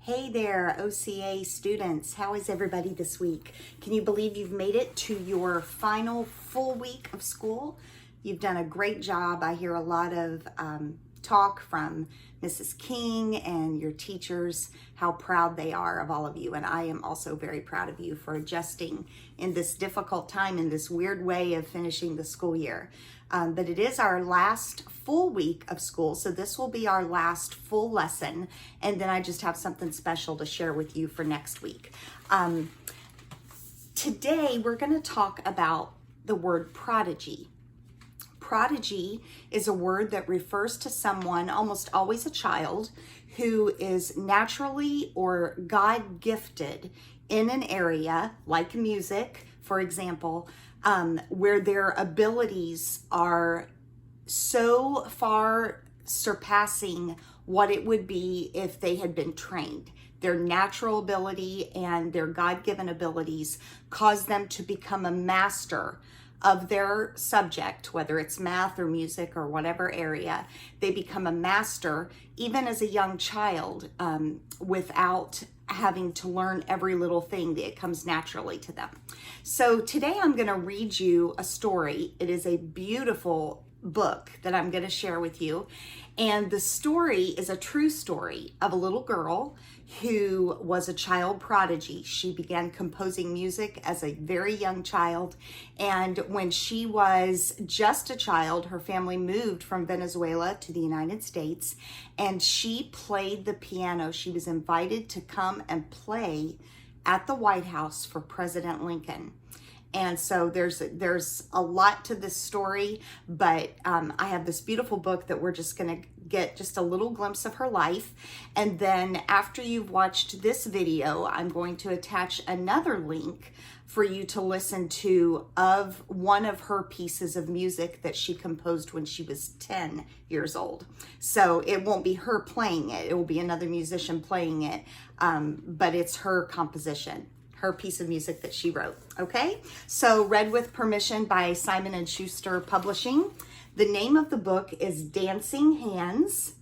Hey there, OCA students. How is everybody this week? Can you believe you've made it to your final full week of school? You've done a great job. I hear a lot of talk from Mrs. King and your teachers, how proud they are of all of you. And I am also very proud of you for adjusting in this difficult time, in this weird way of finishing the school year. But it is our last full week of school, so this will be our last full lesson, and then I just have something special to share with you for next week. Today, we're going to talk about the word prodigy. Prodigy is a word that refers to someone, almost always a child, who is naturally or God-gifted in an area like music, for example, where their abilities are so far surpassing what it would be if they had been trained. Their natural ability and their God-given abilities cause them to become a master of their subject, whether it's math or music or whatever area. They become a master even as a young child without having to learn every little thing that comes naturally to them. So today I'm going to read you a story. It is a beautiful book that I'm going to share with you. And the story is a true story of a little girl who was a child prodigy. She began composing music as a very young child. And when she was just a child, her family moved from Venezuela to the United States, and she played the piano. She was invited to come and play at the White House for President Lincoln. And so there's a lot to this story, but I have this beautiful book that we're just going to get just a little glimpse of her life. And then after you've watched this video, I'm going to attach another link for you to listen to of one of her pieces of music that she composed when she was 10 years old. So it won't be her playing it. It will be another musician playing it, but it's her composition, her piece of music that she wrote. Okay, so read with permission by Simon and Schuster Publishing. The name of the book is Dancing Hands,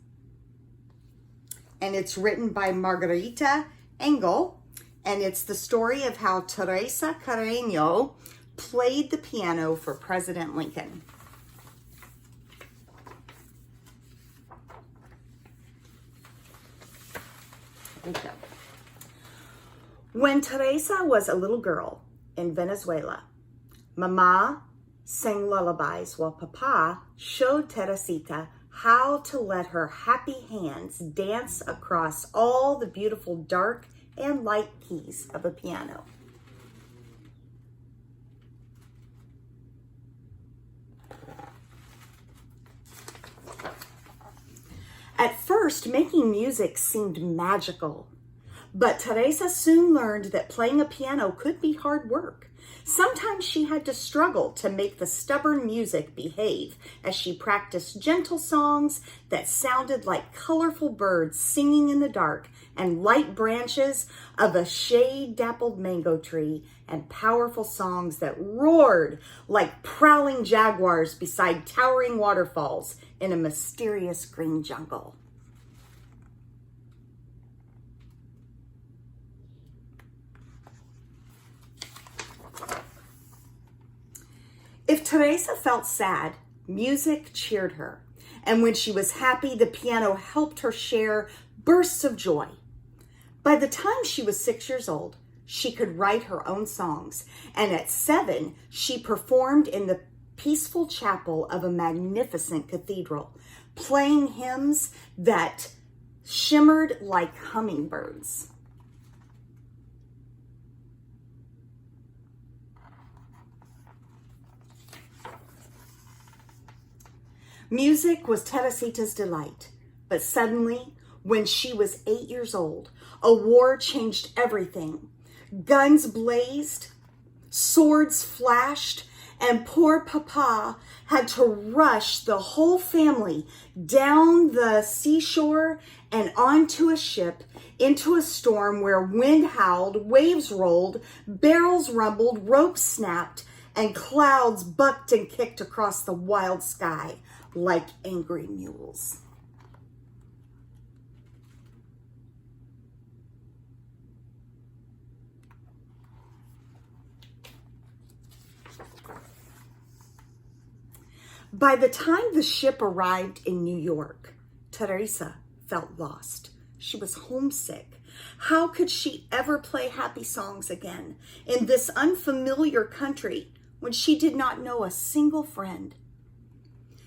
and it's written by Margarita Engle, and it's the story of how Teresa Carreno played the piano for President Lincoln. Here we go. When Teresa was a little girl in Venezuela, Mama sang lullabies while Papa showed Teresita how to let her happy hands dance across all the beautiful dark and light keys of a piano. At first, making music seemed magical. But Teresa soon learned that playing a piano could be hard work. Sometimes she had to struggle to make the stubborn music behave as she practiced gentle songs that sounded like colorful birds singing in the dark and light branches of a shade-dappled mango tree, and powerful songs that roared like prowling jaguars beside towering waterfalls in a mysterious green jungle. If Teresa felt sad, music cheered her. And when she was happy, the piano helped her share bursts of joy. By the time she was 6 years old, she could write her own songs. And at 7, she performed in the peaceful chapel of a magnificent cathedral, playing hymns that shimmered like hummingbirds. Music was Teresita's delight, but suddenly, when she was 8 years old, a war changed everything. Guns blazed, swords flashed, and poor Papa had to rush the whole family down the seashore and onto a ship into a storm where wind howled, waves rolled, barrels rumbled, ropes snapped, and clouds bucked and kicked across the wild sky like angry mules. By the time the ship arrived in New York, Teresa felt lost. She was homesick. How could she ever play happy songs again in this unfamiliar country when she did not know a single friend?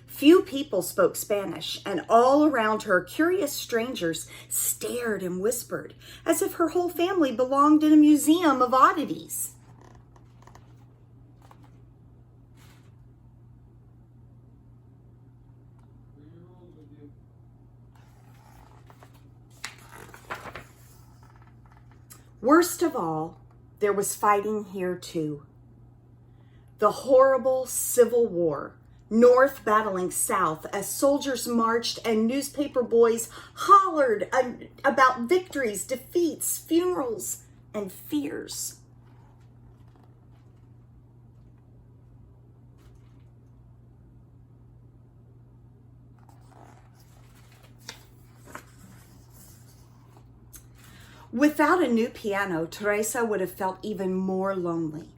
Few people spoke Spanish, and all around her, curious strangers stared and whispered as if her whole family belonged in a museum of oddities. Worst of all, there was fighting here too. The horrible Civil War, North battling South as soldiers marched and newspaper boys hollered about victories, defeats, funerals, and fears. Without a new piano, Teresa would have felt even more lonely.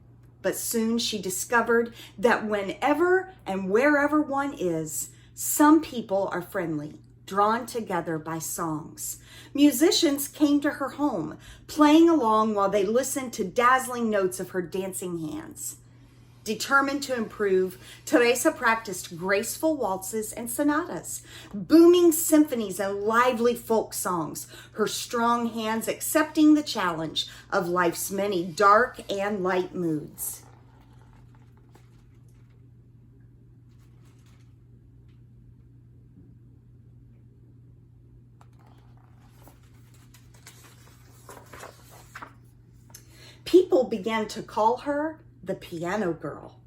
But soon she discovered that whenever and wherever one is, some people are friendly, drawn together by songs. Musicians came to her home, playing along while they listened to dazzling notes of her dancing hands. Determined to improve, Teresa practiced graceful waltzes and sonatas, booming symphonies and lively folk songs, her strong hands accepting the challenge of life's many dark and light moods. People began to call her the piano girl.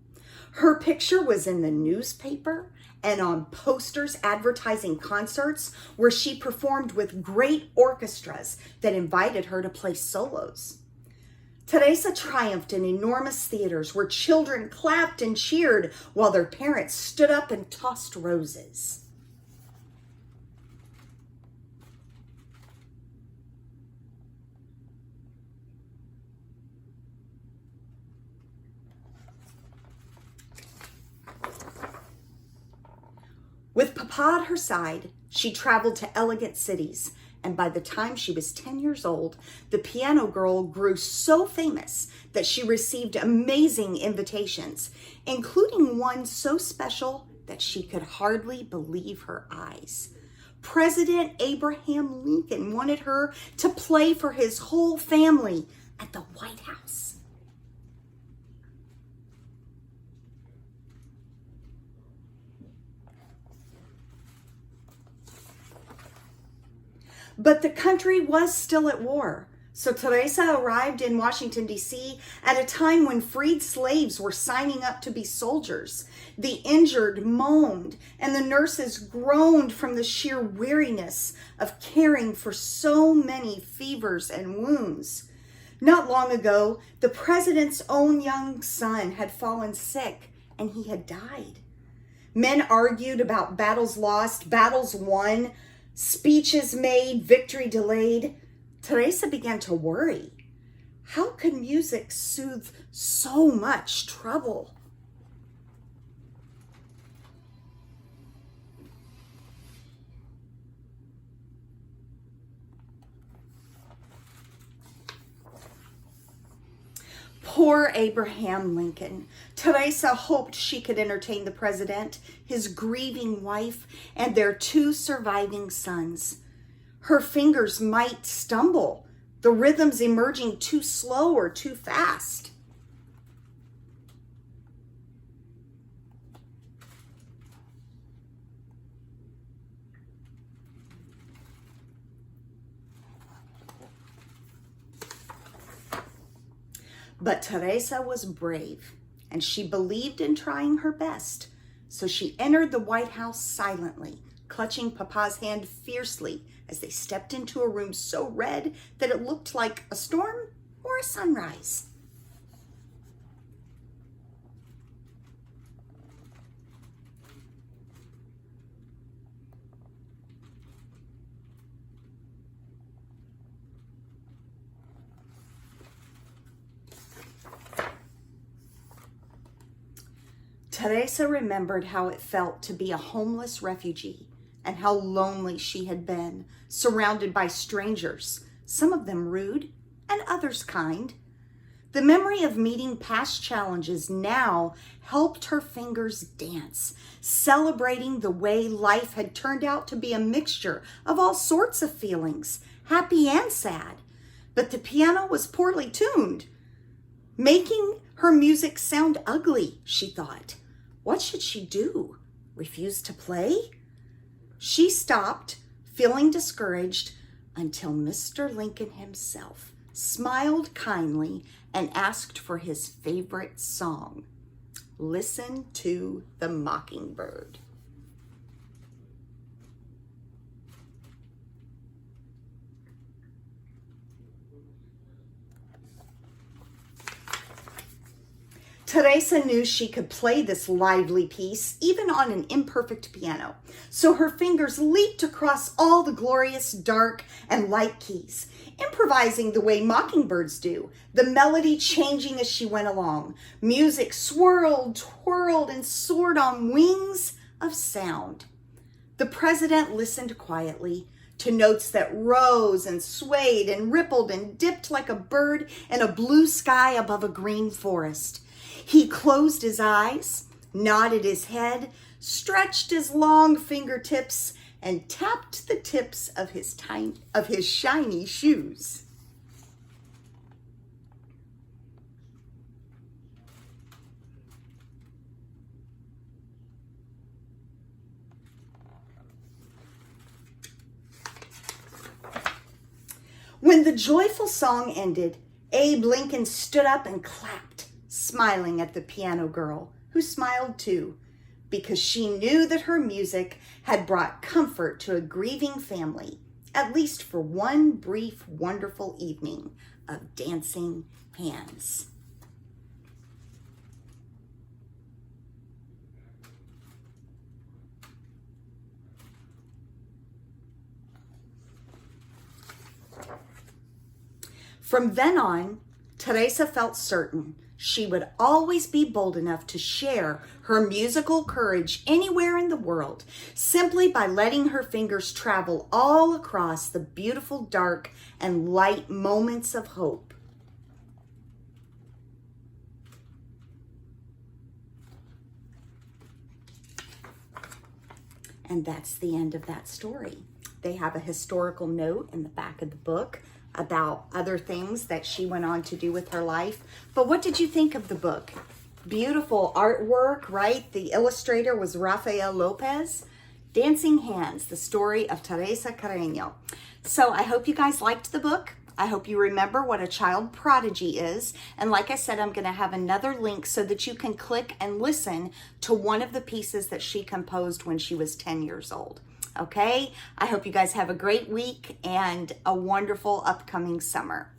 Her picture was in the newspaper and on posters advertising concerts where she performed with great orchestras that invited her to play solos. Teresa triumphed in enormous theaters where children clapped and cheered while their parents stood up and tossed roses. With Papa at her side, she traveled to elegant cities, and by the time she was 10 years old, the piano girl grew so famous that she received amazing invitations, including one so special that she could hardly believe her eyes. President Abraham Lincoln wanted her to play for his whole family at the White House. But the country was still at war. So Teresa arrived in Washington, D.C. at a time when freed slaves were signing up to be soldiers. The injured moaned, and the nurses groaned from the sheer weariness of caring for so many fevers and wounds. Not long ago, the president's own young son had fallen sick, and he had died. Men argued about battles lost, battles won, speeches made, victory delayed. Teresa began to worry. How could music soothe so much trouble? Poor Abraham Lincoln. Teresa hoped she could entertain the president, his grieving wife, and their 2 surviving sons. Her fingers might stumble, the rhythms emerging too slow or too fast. But Teresa was brave, and she believed in trying her best. So she entered the White House silently, clutching Papa's hand fiercely as they stepped into a room so red that it looked like a storm or a sunrise. Teresa remembered how it felt to be a homeless refugee and how lonely she had been, surrounded by strangers, some of them rude and others kind. The memory of meeting past challenges now helped her fingers dance, celebrating the way life had turned out to be a mixture of all sorts of feelings, happy and sad. But the piano was poorly tuned, making her music sound ugly, she thought. What should she do? Refuse to play? She stopped, feeling discouraged, until Mr. Lincoln himself smiled kindly and asked for his favorite song. Listen to the Mockingbird. Teresa knew she could play this lively piece even on an imperfect piano, so her fingers leaped across all the glorious dark and light keys, improvising the way mockingbirds do, the melody changing as she went along. Music swirled, twirled, and soared on wings of sound. The president listened quietly to notes that rose and swayed and rippled and dipped like a bird in a blue sky above a green forest. He closed his eyes, nodded his head, stretched his long fingertips, and tapped the tips of his shiny shoes. When the joyful song ended, Abe Lincoln stood up and clapped, smiling at the piano girl, who smiled too, because she knew that her music had brought comfort to a grieving family, at least for one brief, wonderful evening of dancing hands. From then on, Teresa felt certain she would always be bold enough to share her musical courage anywhere in the world, simply by letting her fingers travel all across the beautiful dark and light moments of hope. And that's the end of that story. They have a historical note in the back of the book about other things that she went on to do with her life. But what did you think of the book? Beautiful artwork, right? The illustrator was Rafael Lopez. Dancing Hands, the story of Teresa Carreno. So I hope you guys liked the book. I hope you remember what a child prodigy is. And like I said, I'm going to have another link so that you can click and listen to one of the pieces that she composed when she was 10 years old. Okay, I hope you guys have a great week and a wonderful upcoming summer.